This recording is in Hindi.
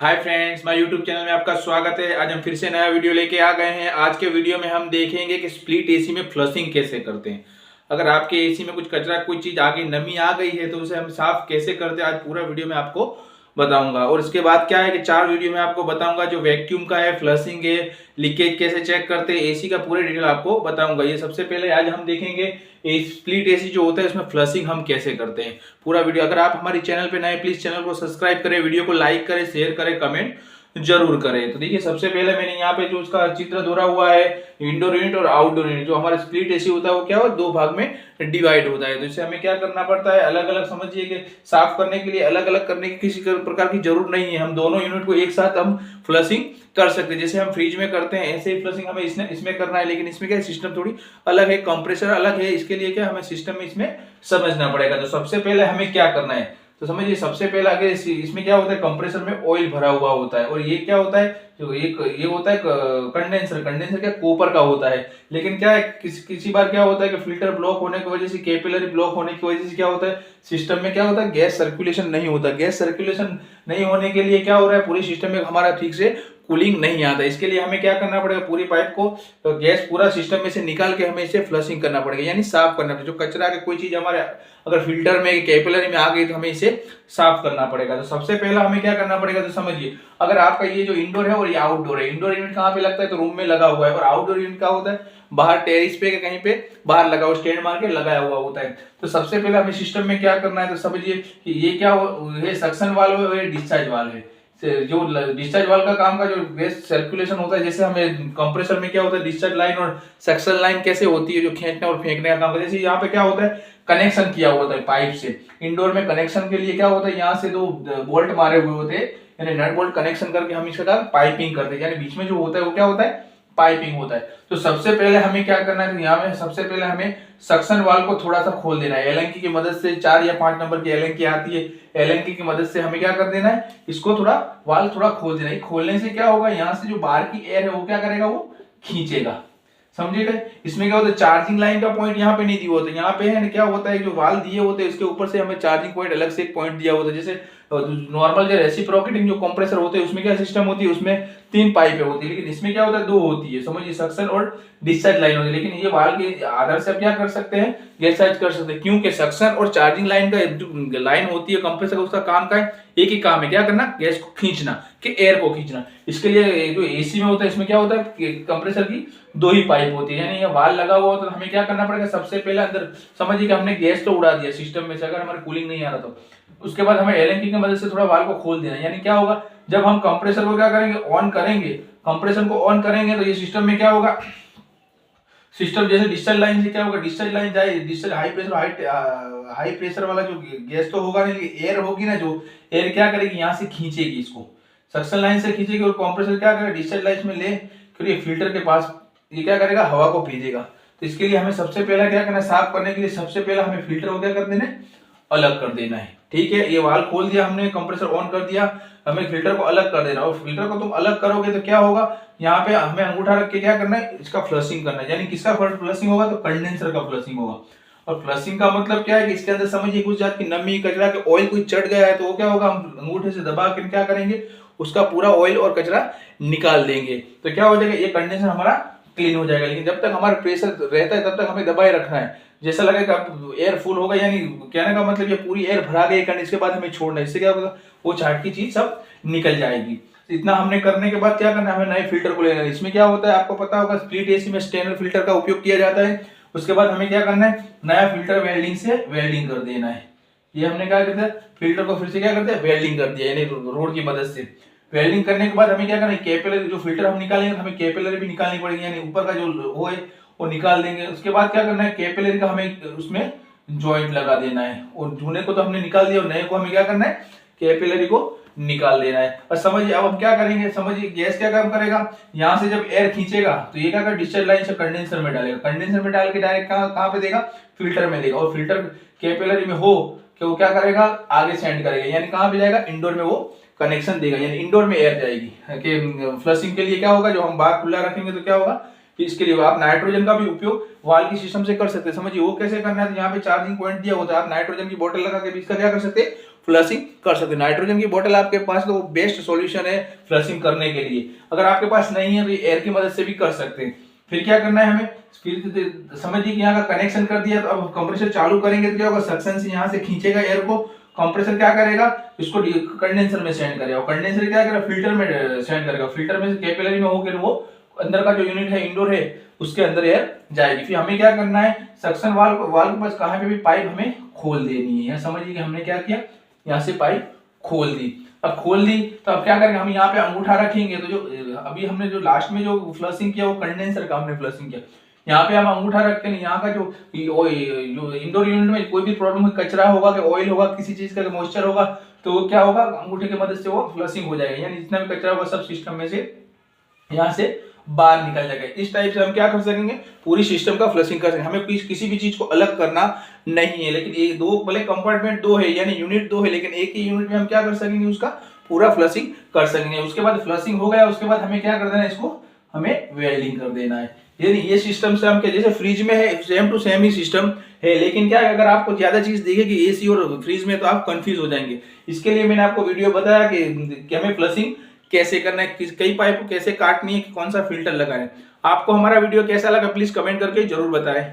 Hi friends, my YouTube channel में आपका स्वागत है। आज हम फिर से नया वीडियो लेके आ गए हैं। आज के वीडियो में हम देखेंगे कि स्प्लिट एसी में फ्लशिंग कैसे करते हैं। अगर आपके एसी में कुछ कचरा, कोई चीज आ गई, नमी आ गई है तो उसे हम साफ कैसे करते हैं, आज पूरा वीडियो में आपको बताऊंगा। और इसके बाद क्या है कि 4 वीडियो में आपको बताऊंगा, जो वैक्यूम का है, फ्लशिंग है, लीकेज कैसे चेक करते हैं, एसी का पूरे डिटेल आपको बताऊंगा। ये सबसे पहले आज हम देखेंगे स्प्लिट एसी जो होता है उसमें फ्लशिंग हम कैसे करते हैं। पूरा वीडियो, अगर आप हमारे चैनल पे नए, प्लीज चैनल को सब्सक्राइब करें, वीडियो को लाइक करें, शेयर करें, कमेंट जरूर करें। तो देखिए, सबसे पहले मैंने यहाँ पे जो उसका चित्र दौरा हुआ है, इंडोर यूनिट और आउटडोर यूनिट। जो हमारा स्प्लिट एसी होता है वो क्या हो, 2 भाग में डिवाइड होता है। तो इसे हमें क्या करना पड़ता है, अलग अलग, समझिए कि साफ करने के लिए अलग अलग करने की किसी प्रकार की जरूरत नहीं है। हम दोनों यूनिट को एक साथ हम फ्लशिंग कर सकते हैं। जैसे हम फ्रिज में करते हैं ऐसे ही फ्लशिंग हमें इसमें करना है। लेकिन इसमें क्या है, सिस्टम थोड़ी अलग है, कंप्रेसर अलग है। इसके लिए क्या, हमें सिस्टम में इसमें समझना पड़ेगा। तो सबसे पहले हमें क्या करना है, तो समझिए, सबसे पहले आगे इसमें क्या होता है, कंप्रेसर में ऑयल भरा हुआ होता है। और ये क्या होता है, जो ये होता है कंडेंसर। कंडेंसर क्या, कॉपर का होता है। लेकिन क्या है, किसी बार क्या होता है कि फिल्टर ब्लॉक होने की वजह से, कैपिलरी ब्लॉक होने की वजह से क्या होता है, सिस्टम में क्या होता है, गैस सर्कुलेशन नहीं होता। गैस सर्कुलेशन नहीं होने के लिए क्या हो रहा है, पूरी सिस्टम में हमारा ठीक से कूलिंग नहीं आता। इसके लिए हमें क्या करना पड़ेगा, पूरी पाइप को, तो गैस पूरा सिस्टम में से निकाल के हमें इसे फ्लशिंग करना पड़ेगा, यानी साफ करना पड़ेगा। जो कचरा के कोई चीज हमारे अगर फिल्टर में, कैपिलरी में आ गई तो हमें इसे साफ करना पड़ेगा। तो सबसे पहला हमें क्या करना पड़ेगा, तो समझिए, अगर आपका ये जो इंडोर है और ये आउटडोर है, इंडोर यूनिट कहाँ पे लगता है, तो रूम में लगा हुआ है। और आउटडोर यूनिट क्या होता है, बाहर टेरिस पे कहीं पे बाहर लगा हुआ, स्टैंड मार के लगाया हुआ होता है। तो सबसे पहले हमें सिस्टम में क्या करना है, तो समझिए कि ये क्या है, सक्शन वाल्व है, डिस्चार्ज वाल्व है। जो डिस्चार्ज वाल्व का काम का जो गैस सर्कुलेशन होता है, जैसे हमें कंप्रेसर में क्या होता है, डिस्चार्ज लाइन और सक्शन लाइन कैसे होती है, जो खींचने और फेंकने का काम करती है। जैसे यहाँ पे क्या होता है, कनेक्शन किया होता है पाइप से। इंडोर में कनेक्शन के लिए क्या होता है, यहाँ से 2 बोल्ट मारे हुए होते हैं, यानी नट बोल्ट कनेक्शन करके हम इसका पाइपिंग करते हैं। यानी बीच में जो होता है वो क्या होता है, पाइपिंग होता है। तो सबसे पहले हमें क्या करना है, तो यहाँ में सबसे पहले हमें सक्शन वाल्व को थोड़ा सा खोल देना है। एलएनकी की मदद से, 4 या 5 नंबर की एलएनकी आती है, एलएनकी की मदद से हमें क्या कर देना है, इसको थोड़ा वाल्व थोड़ा खोल देना है। खोलने से क्या होगा, यहाँ से जो बाहर की एयर है वो क्या करेगा, वो खींचेगा। समझिएगा। इसमें क्या होता है, चार्जिंग लाइन का पॉइंट यहाँ पे नहीं दिया होता, यहाँ पे है क्या होता है, जो वाल दिए होते हैं उसके ऊपर से हमें चार्जिंग पॉइंट अलग से एक पॉइंट दिया होता है। जैसे नॉर्मल जो रेसिप्रोकेटिंग जो कंप्रेसर होते हैं उसमें क्या सिस्टम होती है, उसमें 3 पाइपें होती है, लेकिन इसमें क्या होता है, 2 होती है। समझिए, सक्शन और डिस्चार्ज लाइन होती है। लेकिन ये वाल के आधार से आप क्या कर सकते हैं, गैस चार्ज कर सकते हैं, क्योंकि सक्शन और चार्जिंग लाइन का जो लाइन होती है कंप्रेसर का, उसका काम का है, एक ही काम है, क्या करना, गैस को खींचना, कि एयर को खींचना। इसके लिए जो एसी में होता है, इसमें क्या होता है, कंप्रेसर की 2 ही पाइप होती है, यानी ये वाल लगा हुआ होता है। तो हमें क्या करना पड़ेगा, सबसे पहले अंदर समझिए कि हमने गैस तो उड़ा दिया सिस्टम में से, अगर हमारे कूलिंग नहीं आ रहा तो उसके बाद हमें एलएनकी की मदद से थोड़ा वाल को खोल देना है। यानी क्या होगा, जब हम कंप्रेसर को क्या करेंगे, ऑन करेंगे, कंप्रेसर को ऑन करेंगे, तो ये सिस्टम में क्या होगा, सिस्टम जैसे डिस्चार्ज लाइन से क्या होगा, डिस्चार्ज लाइन जाए, डिस्चार्ज हाई प्रेशर वाला जो गैस तो होगा नहीं, लेकिन एयर होगी ना, जो एयर क्या करेगी, यहाँ से खींचेगी, इसको सक्शन लाइन से खींचेगी। और कंप्रेसर क्या करेगा, डिस्चार्ज लाइन में ले फिर फिल्टर के पास ये क्या करेगा, हवा को भेजेगा। तो इसके लिए हमें सबसे पहला क्या करना है, साफ करने के लिए सबसे पहला हमें फिल्टर को क्या कर देना है, अलग कर देना है। ठीक है, ये वाल्व खोल दिया हमने, कंप्रेसर ऑन कर दिया, हमें फिल्टर को अलग कर देना। और फिल्टर को तुम अलग करोगे तो क्या होगा, यहाँ पे हमें अंगूठा रख के क्या करना है, इसका फ्लशिंग करना है। यानी किसका फ्लशिंग होगा, तो कंडेंसर का फ्लशिंग होगा। और फ्लशिंग का मतलब क्या है कि इसके अंदर समझिए कुछ जात की नमी, कचरा के ऑयल कुछ चढ़ गया है, तो वो क्या होगा, हम अंगूठे से दबा के क्या करेंगे, उसका पूरा ऑयल और कचरा निकाल देंगे। तो क्या हो जाएगा, ये कंडेंसर हमारा क्लीन हो जाएगा। लेकिन जब तक हमारा प्रेशर रहता है तब तक हमें दबाए रखना है। जैसा लगेगा एयर फुल होगा, यानी कहने का मतलब ये पूरी एयर भरा गई कंडेंसर, इसके बाद हमें छोड़ना है। इससे क्या होगा, वो चाट की चीज सब निकल जाएगी। इतना हमने करने के बाद क्या करना है, हमें नए फिल्टर को लेना है। इसमें क्या होता है, आपको पता होगा, स्प्लिट एसी में स्टेनर फिल्टर का उपयोग किया जाता है। उसके बाद हमें क्या करना है, नया फिल्टर वेल्डिंग से वेल्डिंग कर देना है। ये हमने क्या करते हैं, फिल्टर को फिर से क्या करते हैं, वेल्डिंग कर दिया, यानी रोड की मदद से। वेल्डिंग करने के बाद हमें क्या करना है, कैपिलरी जो फिल्टर हम निकालेंगे, हमें कैपिलरी भी निकालनी पड़ेगी, यानी ऊपर का जो वो है वो निकाल देंगे। उसके बाद क्या करना है, कैपिलरी का हमें उसमें जॉइंट लगा देना है। और जूने को तो हमने निकाल दिया, और नए को हमें क्या करना है, कैपिलरी को निकाल देना है। और समझिए अब हम क्या करेंगे, समझिए गैस क्या काम करेगा, यहाँ से जब एयर खींचेगा तो ये क्या करेगा, डिस्चार्ज लाइन से कंडेंसर में डालेगा, कंडेंसर में डाल के डायरेक्ट कहाँ पे देगा, फिल्टर में देगा। और फिल्टर कैपिलरी में हो कि वो क्या करेगा, आगे सेंड करेगा, यानी कहाँ पे जाएगा, इंडोर में वो कनेक्शन देगा, यानी इंडोर में एयर जाएगी। कि फ्लशिंग के लिए क्या होगा, जो हम बाहर खुला रखेंगे तो क्या होगा, कि इसके लिए आप नाइट्रोजन का भी उपयोग वाल की सिस्टम से कर सकते हैं। समझिए वो कैसे करना है, तो यहाँ पे चार्जिंग पॉइंट दिया होता है, आप नाइट्रोजन की बोतल लगा के भी इसका क्या कर सकते हैं, फ्लशिंग कर सकते हैं। नाइट्रोजन की बोतल आपके पास तो बेस्ट सॉल्यूशन है फ्लशिंग करने के लिए। अगर आपके पास नहीं है तो एयर की मदद से भी कर सकते हैं। फिर क्या करना है हमें, फिर समझिए कि यहाँ का कनेक्शन कर दिया, तो अब कंप्रेसर चालू करेंगे तो क्या होगा, सक्शन से यहाँ से खींचेगा एयर को, कंप्रेसर क्या करेगा, इसको कंडेंसर में सेंड करेगा, कंडेंसर क्या करेगा, फिल्टर में सेंड करेगा, फिल्टर में कैपिलरी में होकर वो अंदर का जो यूनिट है इंडोर है उसके अंदर एयर जाएगी। फिर हमें क्या करना है, सक्शन वाल्व के पास कहाँ पे भी पाइप हमें खोल देनी है। समझिए कि हमने क्या किया, यहाँ से पाइप खोल दी। अब खोल दी तो अब क्या करेंगे, हम यहाँ पे अंगूठा रखेंगे, तो जो अभी हमने जो लास्ट में जो फ्लशिंग किया वो कंडेंसर का हमने फ्लशिंग किया, यहाँ पे हम अंगूठा रखते हैं, यहाँ का जो इंडोर यूनिट में कोई भी प्रॉब्लम, कचरा होगा कि ऑयल होगा, किसी चीज का मॉइस्चर होगा, तो वो क्या होगा, अंगूठे की मदद से वो फ्लशिंग हो जाएगा, यानी जितना भी कचरा होगा सब सिस्टम में से यहाँ से बाहर निकल जाएगा। इस टाइप से हम क्या कर सकेंगे, पूरी सिस्टम का फ्लशिंग कर सकेंगे। हमें किसी भी चीज को अलग करना नहीं है, लेकिन ये दो भले कंपार्टमेंट दो है यानी यूनिट दो है, लेकिन एक ही यूनिट में हम क्या कर सकेंगे, उसका पूरा फ्लशिंग कर सकेंगे। उसके बाद फ्लशिंग हो गया, उसके बाद हमें क्या कर देना है, इसको हमें वेल्डिंग कर देना है। ये सिस्टम से हम क्या, जैसे फ्रिज में है सेम टू सेम ही सिस्टम है, लेकिन क्या है, अगर आपको ज्यादा चीज दिखेगी एसी और फ्रिज में तो आप कंफ्यूज हो जाएंगे। इसके लिए मैंने आपको वीडियो बताया कि हमें फ्लशिंग कैसे करना है, कई पाइप को कैसे काटनी है, कौन सा फिल्टर लगाना है। आपको हमारा वीडियो कैसा लगा प्लीज कमेंट करके जरूर बताएं।